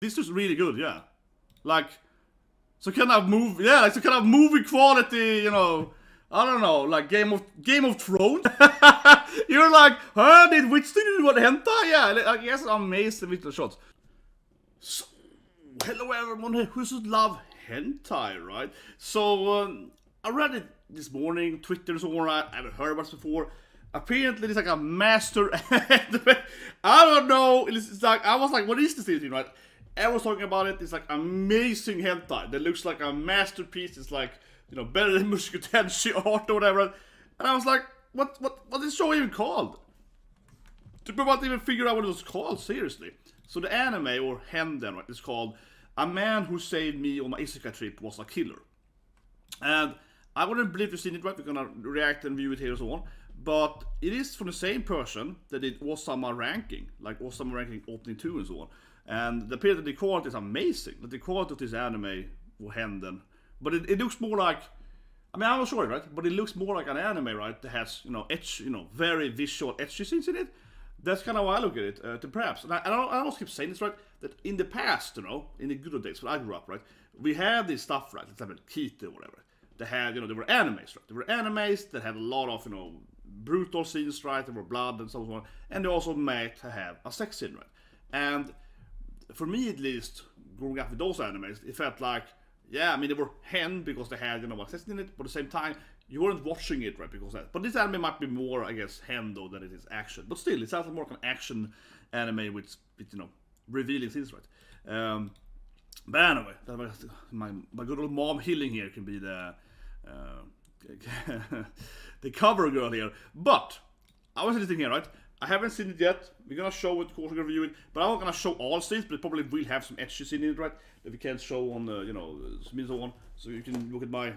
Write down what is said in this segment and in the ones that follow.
This was really good, yeah. Like, so kind of movie quality, you know. I don't know, like Game of Thrones. You're like, huh? Which did you want hentai? Yeah, I guess I'm amazed with the shots. So, hello everyone who should love hentai, right? So, I read it this morning, Twitter and so on. I haven't heard about it before. Apparently, it's like a master. I don't know. It's like I was like, what is this thing, right? Everyone's talking about it. It's like amazing hentai that looks like a masterpiece. It's like, you know, better than 𝒻𝒯𝒜𝐼 art or whatever. And I was like, what is the show even called? To not even figure out what it was called, seriously. So the anime, or hentai, right, is called A Man Who Saved Me on My Isekai Trip Was a Killer. And I wouldn't believe you've seen it, right? We're gonna react and view it here and so on. But it is from the same person that did Osama Ranking, like Osama Ranking opening 2 and so on. And the period that they quality is amazing. The quality of this anime, or hentai. But it looks more like, I mean, I'm not sure, right? But it looks more like an anime, right? That has, you know, very visual etchy scenes in it. That's kind of how I look at it, perhaps. And I also keep saying this, right? That in the past, you know, in the good old days when I grew up, right? We had this stuff, right? Let's have it, Kita or whatever. They had, you know, there were animes, right? There were animes that had a lot of, you know, brutal scenes, right? There were blood and so on. And they also might have a sex scene, right? And for me, at least, growing up with those animes, it felt like, yeah, I mean, they were hen because they had, you know, sex in it, but at the same time, you weren't watching it, right, because of that. But this anime might be more, I guess, hen, though, than it is action. But still, it sounds like more like an action anime with you know, revealing things, right? But anyway, my good old mom healing here can be the the cover girl here. But I was thinking here, right? I haven't seen it yet. We're gonna show it, of course, we're gonna review it. But I'm not gonna show all scenes, but it probably will have some etches in it, right? That we can't show on the, you know, so on. So you can look at my,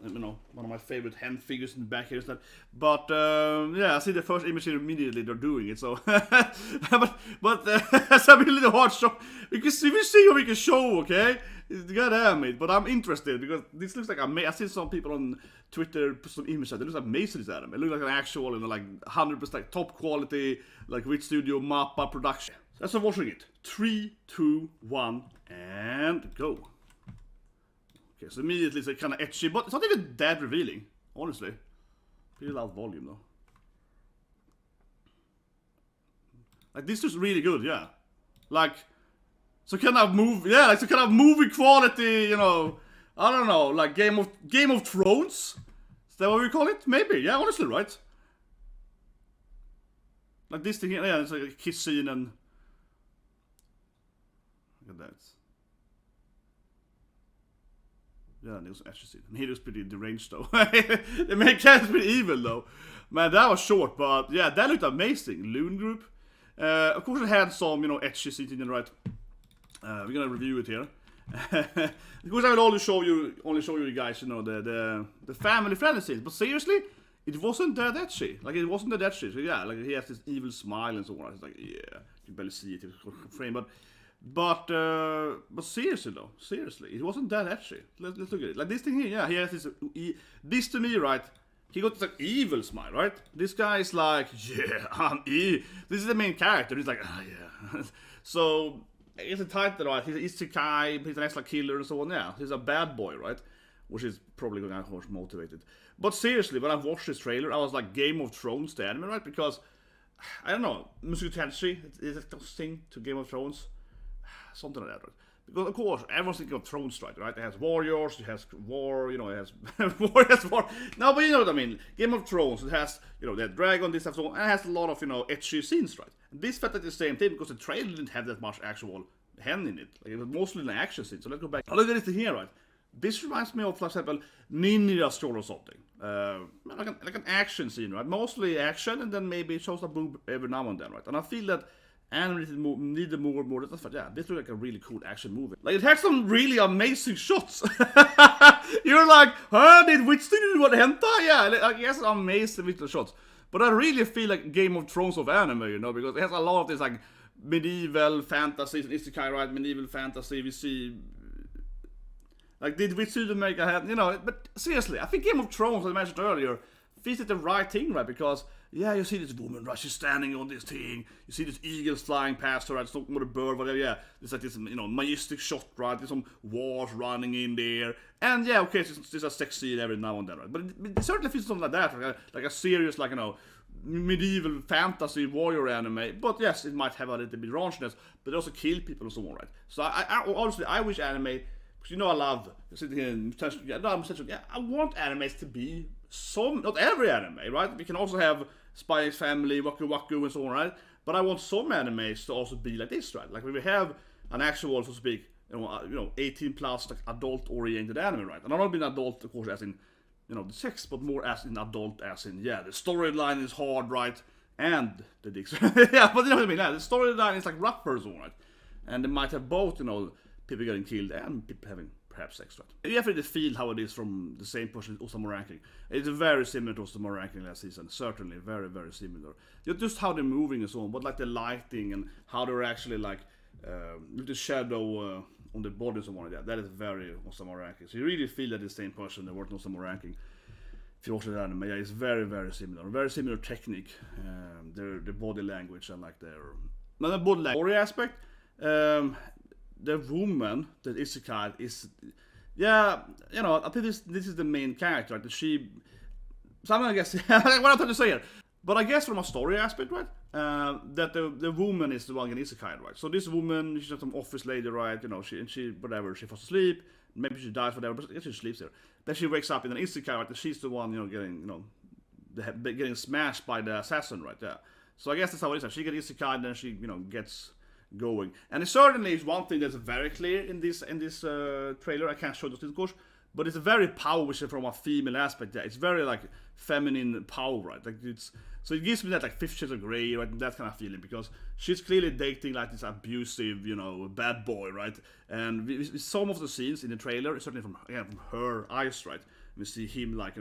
you know, one of my favorite hand figures in the back here instead. But yeah, I see the first image here immediately. They're doing it. So, but it's a really hard show. We see what we can show, okay? Goddamn it! But I'm interested because this looks like amazing. I see some people on Twitter put some images. It looks amazing. This anime. It looks like an actual, you know, like 100% like top quality, like with studio Mappa production. So that's watching it. 3, 2, 1, and go. Okay, so immediately it's like kind of etchy, but it's not even that revealing, honestly. Pretty loud volume though. Like this is really good, yeah. Like, so kind of movie quality, you know. I don't know, like Game of Thrones. Is that what we call it? Maybe, yeah, honestly, right? Like this thing here, yeah, it's like a kiss scene and look at that. Yeah, it was actually, and he was pretty deranged though. The main character's pretty evil though. Man, that was short, but yeah, that looked amazing. Loon Group. Of course, it had some, you know, etchy scenes in the right. We're gonna review it here. Of course, I will only show you guys, you know, the family friendly scenes. But seriously, it wasn't that etchy. Like, it wasn't that etchy. So yeah, like he has this evil smile and so on. It's like, yeah, you can barely see it in the frame, but seriously though, seriously, it wasn't that etchy. Let's look at it. Like this thing here, yeah, he has this to me, right? He got this like evil smile, right? This guy is like, yeah, I'm evil. This is the main character. He's like, ah, yeah. So it's a title, right? He's an Isekai, he's an extra killer and so on. Yeah, he's a bad boy, right? Which is probably going to be motivated. But seriously, when I watched this trailer, I was like, Game of Thrones, the anime, right? Because I don't know, 𝒻𝒯𝒜𝐼 is a close thing to Game of Thrones. Something like that, right? Because of course, everyone's thinking of Throne Strike, right? It has warriors, it has war, you know, it has war. No, but you know what I mean. Game of Thrones, it has, you know, the dragon, this and so on, and it has a lot of, you know, etchy scenes, right? And this felt like the same thing because the trailer didn't have that much actual hen in it. Like, it was mostly an action scene. So let's go back. Oh, look at this here, right? This reminds me of, for example, Ninja Scroll or something. Like an action scene, right? Mostly action, and then maybe it shows a boob every now and then, right? And I feel that anime needed more. Yeah, this looks like a really cool action movie. Like, it has some really amazing shots. You're like, huh? Which did you want hentai? Yeah, I guess I'm amazed with the shots. But I really feel like Game of Thrones of anime, you know, because it has a lot of this like medieval fantasy, Isekai, right? Medieval fantasy. We see, like, did we see the make a head, you know? But seriously, I think Game of Thrones, as I mentioned earlier, feels like the right thing, right? Because yeah, you see this woman, right? She's standing on this thing. You see this eagles flying past her, right? It's not more a bird, whatever. Yeah, it's like this, majestic shot, right? There's some wars running in there, and yeah, okay, there's a sex scene every now and then, right? But it certainly feels something like that, like a serious, like medieval fantasy warrior anime. But yes, it might have a little bit raunchiness, but it also kill people and so on, right? So I honestly, I wish anime. I love sitting here and I want animes to be some, not every anime, right? We can also have Spy X Family, Waku Waku, and so on, right? But I want some animes to also be like this, right? Like we have an actual, so to speak, 18 plus, like adult-oriented anime, right? And I'm not being adult, of course, as in, the sex, but more as in adult, as in, yeah, the storyline is hard, right? And the dicks, yeah, but you know what I mean? Yeah, the storyline is like rougher, and so on, right? And they might have both, people getting killed and people having perhaps sex, right? You definitely feel how it is from the same person as Osamu Ranking. It's very similar to Osamu Ranking last season, certainly very, very similar. Just how they're moving and so on, but like the lighting and how they're actually like with the shadow on the body and so on. That is very Osamu Ranking. So you really feel that the same person that worked on Osamu Ranking. If you watch the anime, yeah, it's very, very similar technique. Their body language and like their body language. Story aspect. The woman that Isekai is, yeah, I think this is the main character, right? That she, something I guess, what I'm trying to say here, but I guess from a story aspect, right? That the woman is the one in Isekai, right? So this woman, she's not some office lady, right? She whatever, she falls asleep, maybe she dies, whatever, but I guess she sleeps there. Then she wakes up in an Isekai, right? And she's the one, getting smashed by the assassin, right? Yeah. So I guess that's how it is. She gets Isekai, and then she, gets going, and it certainly is one thing that's very clear in this trailer. I can't show this, of course, but it's a very powerful from a female aspect. Yeah, it's very like feminine power, right? Like so it gives me that like 50 Shades of Grey, right? That kind of feeling, because she's clearly dating like this abusive, bad boy, right? And with some of the scenes in the trailer, certainly from her eyes, right? We see him like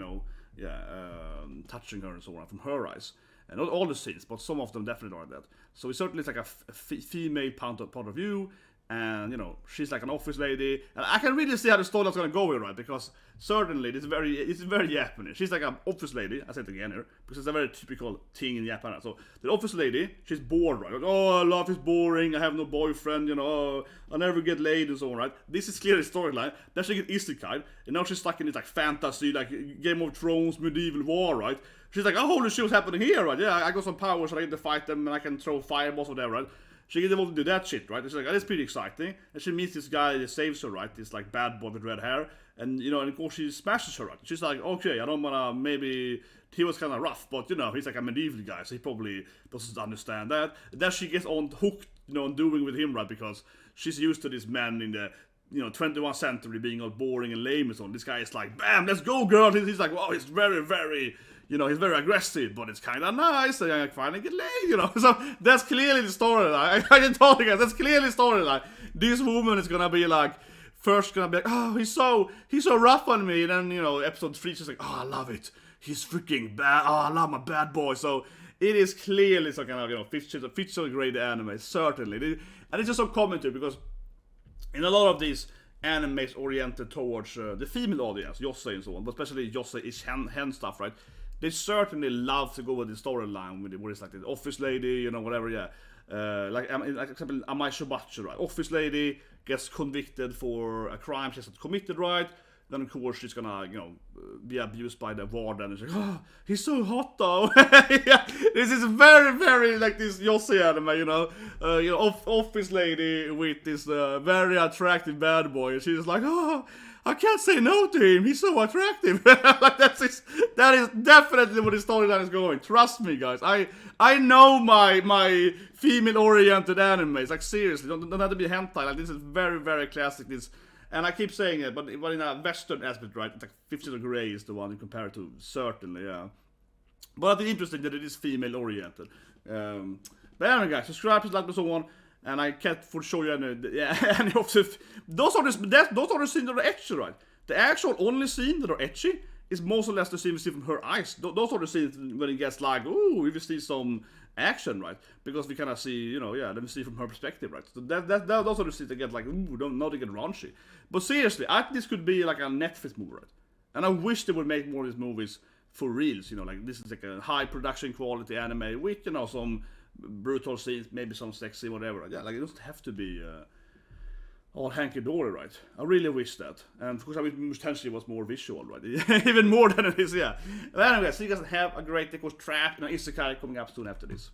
touching her and so on from her eyes. And not all the scenes, but some of them definitely are that. So it certainly is like a female point of view, and she's like an office lady, and I can really see how the story is gonna go here, right? Because certainly it's very Japanese. She's like an office lady. I said it again here because it's a very typical thing in Japan. So the office lady, she's bored, right? Like, oh, life is boring. I have no boyfriend. I'll never get laid and so on, right? This is clearly the storyline. Then she gets isekai, and now she's stuck in this like fantasy, like Game of Thrones, medieval war, right? She's like, oh, holy shit, what's happening here, right? Yeah, I got some powers, so I get to fight them, and I can throw fireballs or whatever, right? She gets involved to do that shit, right? And she's like, oh, that's pretty exciting. And she meets this guy that saves her, right? This like bad boy with red hair. And and of course she smashes her, right? She's like, okay, I don't wanna, maybe he was kinda rough, but he's like a medieval guy, so he probably doesn't understand that. And then she gets on hooked, on doing with him, right? Because she's used to this man in the 21st century being all boring and lame and so on. This guy is like, bam, let's go, girl. He's like, wow, he's very, very, he's very aggressive, but it's kind of nice, and I finally get laid, So that's clearly the storyline. I can tell you guys, that's clearly the storyline. This woman is gonna be like, first gonna be like, oh, he's so rough on me, and then, episode 3, she's like, oh, I love it. He's freaking bad. Oh, I love my bad boy. So it is clearly some kind of, 50 Shades of Grey anime, certainly. And it's just so common too, because in a lot of these animes oriented towards the female audience, Yosei and so on, but especially Yosei is hen stuff, right? They certainly love to go with the storyline where it's like the office lady, whatever, yeah. Like example, Amai Shobatsu, right? Office lady gets convicted for a crime she hasn't committed, right? Then of course she's gonna, be abused by the warden, and she's like, oh, he's so hot though. Yeah, this is very, very like this Yosei anime, office lady with this very attractive bad boy, and she's like, oh, I can't say no to him. He's so attractive. Like that is definitely where the storyline is going. Trust me, guys. I know my female-oriented animes. Like seriously, don't have to be hentai. Like this is very, very classic. This, and I keep saying it, but in a Western aspect, right? It's like 50 Shades of Grey is the one you compare it to. Certainly, yeah. But it's interesting that it is female-oriented. But anyway, guys, subscribe, like, and so on. And I can't for show you any of the, those are the scenes that are ecchi, right? The actual only scene that are ecchi is most or less the scene we see from her eyes. Those are the scenes when it gets like, ooh, we see some action, right? Because we kind of see, then we see from her perspective, right? So those are the scenes that get like, ooh, now they get raunchy. But seriously, I think this could be like a Netflix movie, right? And I wish they would make more of these movies for reals, you know, like this is like a high production quality anime with, you know, some brutal scenes, maybe some sexy, whatever. Yeah, like it doesn't have to be all hanky-dory, right? I really wish that. And of course, I wish potentially was more visual, right? Even more than it is, yeah. But anyway, so you guys have a great day. Of course, Trapped and Isekai coming up soon after this.